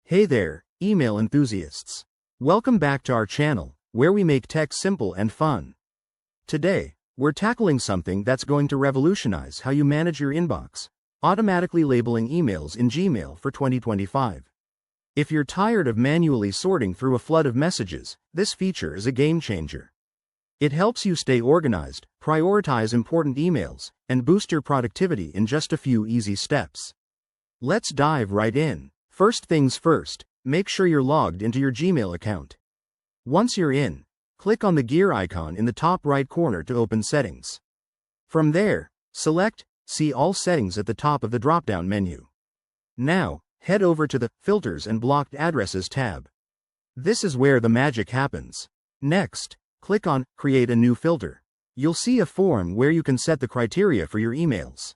Hey there, email enthusiasts. Welcome back to our channel, where we make tech simple and fun. Today, we're tackling something that's going to revolutionize how you manage your inbox: automatically labeling emails in Gmail for 2025. If you're tired of manually sorting through a flood of messages, this feature is a game changer. It helps you stay organized, prioritize important emails, and boost your productivity in just a few easy steps. Let's dive right in. First things first, make sure you're logged into your Gmail account. Once you're in, click on the gear icon in the top right corner to open Settings. From there, select See All Settings at the top of the drop-down menu. Now, head over to the Filters and Blocked Addresses tab. This is where the magic happens. Next, click on Create a New Filter. You'll see a form where you can set the criteria for your emails.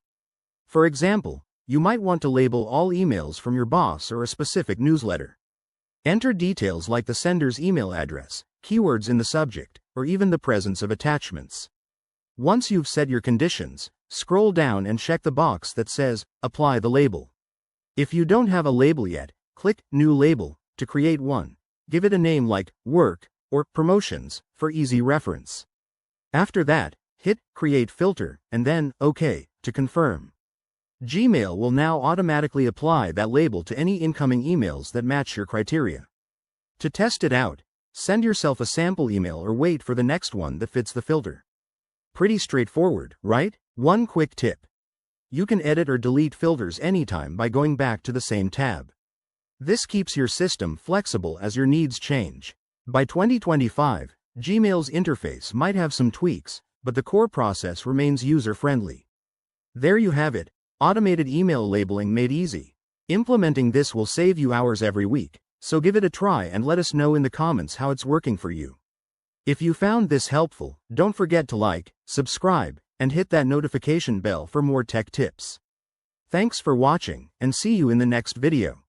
For example, you might want to label all emails from your boss or a specific newsletter. Enter details like the sender's email address, keywords in the subject, or even the presence of attachments. Once you've set your conditions, scroll down and check the box that says Apply the label. If you don't have a label yet, click New Label to create one. Give it a name like Work or Promotions for easy reference. After that, hit Create Filter and then OK to confirm. Gmail will now automatically apply that label to any incoming emails that match your criteria. To test it out, send yourself a sample email or wait for the next one that fits the filter. Pretty straightforward, right? One quick tip. You can edit or delete filters anytime by going back to the same tab. This keeps your system flexible as your needs change. By 2025, Gmail's interface might have some tweaks, but the core process remains user-friendly. There you have it. Automated email labeling made easy. Implementing this will save you hours every week, so give it a try and let us know in the comments how it's working for you. If you found this helpful, don't forget to like, subscribe, and hit that notification bell for more tech tips. Thanks for watching, and see you in the next video.